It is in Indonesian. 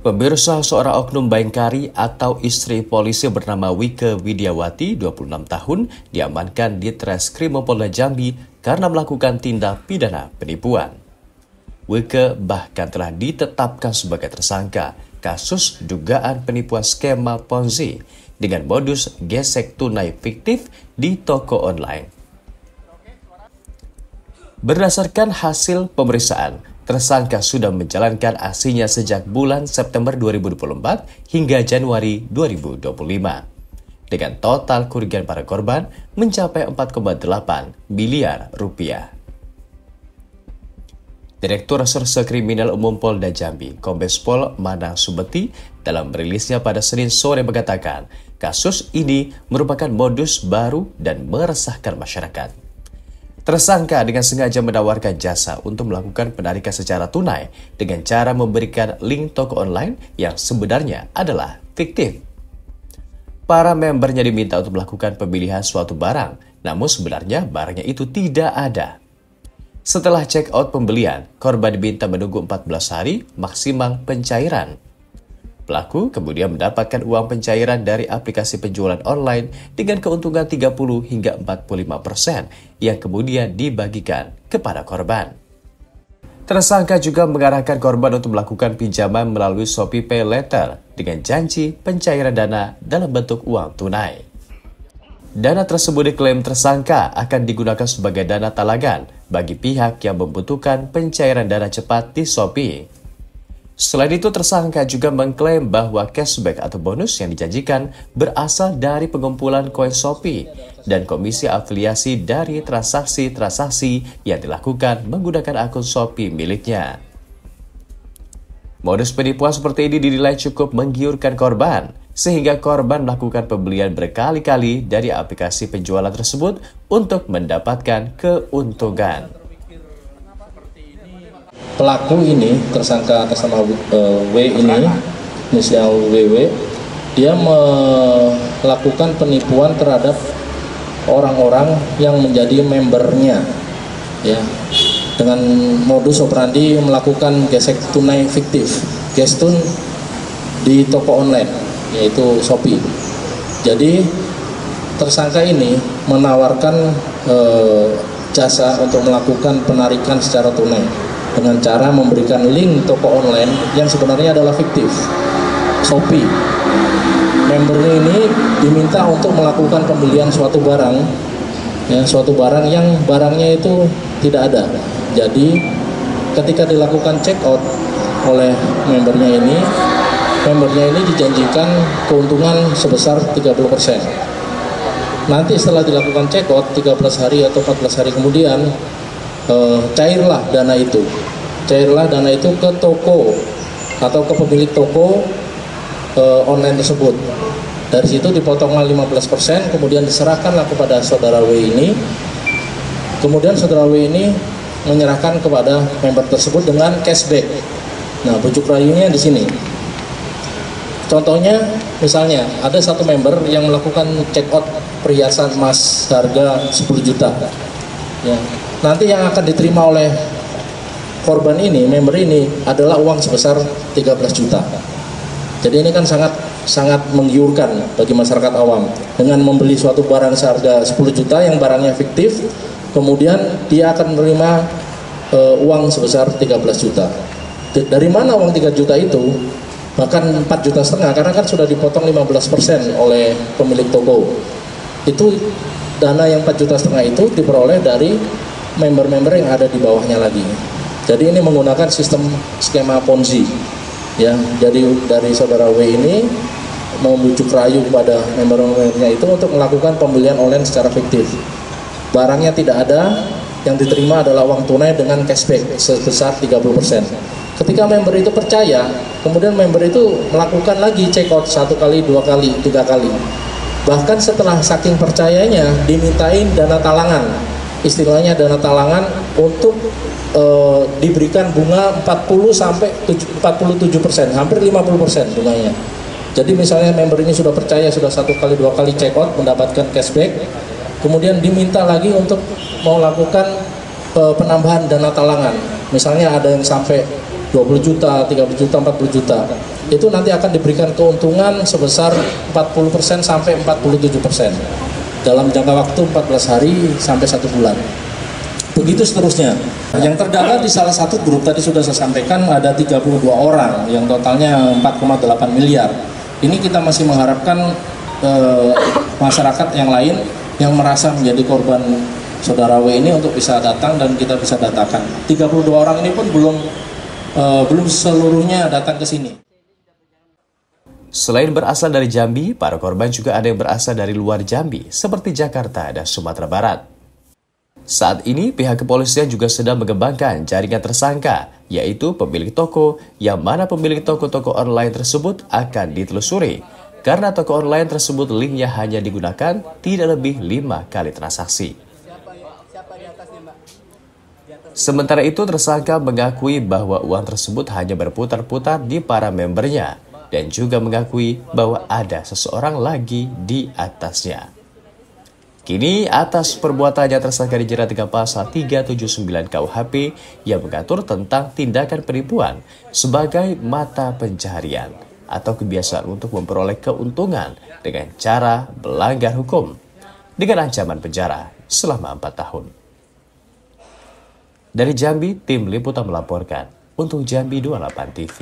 Pemirsa, seorang oknum Bayangkari atau istri polisi bernama Wike Widiawati, 26 tahun, diamankan di Treskrim Polda Jambi karena melakukan tindak pidana penipuan. Wike bahkan telah ditetapkan sebagai tersangka kasus dugaan penipuan skema Ponzi dengan modus gesek tunai fiktif di toko online. Berdasarkan hasil pemeriksaan, tersangka sudah menjalankan aksinya sejak bulan September 2024 hingga Januari 2025. Dengan total kerugian para korban mencapai 4,8 miliar rupiah. Direktur Reserse Kriminal Umum Polda Jambi, Kombes Pol Manang Subeti, dalam rilisnya pada Senin sore mengatakan, kasus ini merupakan modus baru dan meresahkan masyarakat. Tersangka dengan sengaja menawarkan jasa untuk melakukan penarikan secara tunai dengan cara memberikan link toko online yang sebenarnya adalah fiktif. Para membernya diminta untuk melakukan pemilihan suatu barang, namun sebenarnya barangnya itu tidak ada. Setelah check out pembelian, korban diminta menunggu 14 hari maksimal pencairan. Pelaku kemudian mendapatkan uang pencairan dari aplikasi penjualan online dengan keuntungan 30 hingga 45% yang kemudian dibagikan kepada korban. Tersangka juga mengarahkan korban untuk melakukan pinjaman melalui Shopee Pay Later dengan janji pencairan dana dalam bentuk uang tunai. Dana tersebut diklaim tersangka akan digunakan sebagai dana talangan bagi pihak yang membutuhkan pencairan dana cepat di Shopee. Selain itu, tersangka juga mengklaim bahwa cashback atau bonus yang dijanjikan berasal dari pengumpulan koin Shopee dan komisi afiliasi dari transaksi-transaksi yang dilakukan menggunakan akun Shopee miliknya. Modus penipuan seperti ini dinilai cukup menggiurkan korban, sehingga korban melakukan pembelian berkali-kali dari aplikasi penjualan tersebut untuk mendapatkan keuntungan. Pelaku ini, tersangka atas nama W ini, inisial WW, dia melakukan penipuan terhadap orang-orang yang menjadi membernya, ya, dengan modus operandi melakukan gesek tunai fiktif, gestun di toko online, yaitu Shopee. Jadi tersangka ini menawarkan jasa untuk melakukan penarikan secara tunai dengan cara memberikan link toko online yang sebenarnya adalah fiktif, Shopee. Membernya ini diminta untuk melakukan pembelian suatu barang, ya, suatu barang yang barangnya itu tidak ada. Jadi ketika dilakukan check out oleh membernya ini dijanjikan keuntungan sebesar 30%. Nanti setelah dilakukan check out 13 hari atau 14 hari kemudian, cairlah dana itu ke toko atau ke pemilik toko online tersebut. Dari situ dipotonglah 15%, kemudian diserahkanlah kepada saudara W ini. Kemudian saudara W ini menyerahkan kepada member tersebut dengan cashback. Nah, bujuk rayunya di sini. Contohnya, misalnya ada satu member yang melakukan check out perhiasan emas harga 10 juta. Ya. Nanti yang akan diterima oleh korban ini, member ini, adalah uang sebesar 13 juta. Jadi ini kan sangat menggiurkan bagi masyarakat awam. Dengan membeli suatu barang seharga 10 juta yang barangnya fiktif, kemudian dia akan menerima uang sebesar 13 juta. Dari mana uang 3 juta itu? Bahkan 4,5 juta, karena kan sudah dipotong 15% oleh pemilik toko. Itu dana yang 4,5 juta itu diperoleh dari member-member yang ada di bawahnya lagi. Jadi ini menggunakan sistem skema Ponzi, ya. Jadi dari saudara W ini membujuk rayu kepada member-membernya itu untuk melakukan pembelian online secara fiktif. Barangnya tidak ada, yang diterima adalah uang tunai dengan cashback sebesar 30%. Ketika member itu percaya, kemudian member itu melakukan lagi check out 1 kali, 2 kali, 3 kali. Bahkan setelah saking percayanya, dimintain dana talangan. Istilahnya dana talangan untuk diberikan bunga 47%, hampir 50% bunganya. Jadi misalnya member ini sudah percaya, sudah 1 kali, 2 kali check out mendapatkan cashback, kemudian diminta lagi untuk melakukan penambahan dana talangan misalnya ada yang sampai 20 juta, 30 juta, 40 juta, itu nanti akan diberikan keuntungan sebesar 40% sampai 47% dalam jangka waktu 14 hari sampai 1 bulan. Begitu seterusnya. Yang terdata di salah satu grup tadi sudah saya sampaikan ada 32 orang yang totalnya 4,8 miliar. Ini kita masih mengharapkan masyarakat yang lain yang merasa menjadi korban saudara W ini untuk bisa datang dan kita bisa datakan. 32 orang ini pun belum seluruhnya datang ke sini. Selain berasal dari Jambi, para korban juga ada yang berasal dari luar Jambi, seperti Jakarta dan Sumatera Barat. Saat ini, pihak kepolisian juga sedang mengembangkan jaringan tersangka, yaitu pemilik toko, yang mana pemilik toko-toko online tersebut akan ditelusuri. Karena toko online tersebut linknya hanya digunakan tidak lebih 5 kali transaksi. Sementara itu, tersangka mengakui bahwa uang tersebut hanya berputar-putar di para membernya, dan juga mengakui bahwa ada seseorang lagi di atasnya. Kini atas perbuatannya tersangka dijerat dengan pasal 379 KUHP yang mengatur tentang tindakan penipuan sebagai mata pencaharian atau kebiasaan untuk memperoleh keuntungan dengan cara melanggar hukum dengan ancaman penjara selama 4 tahun. Dari Jambi, tim liputan melaporkan untuk Jambi 28 TV.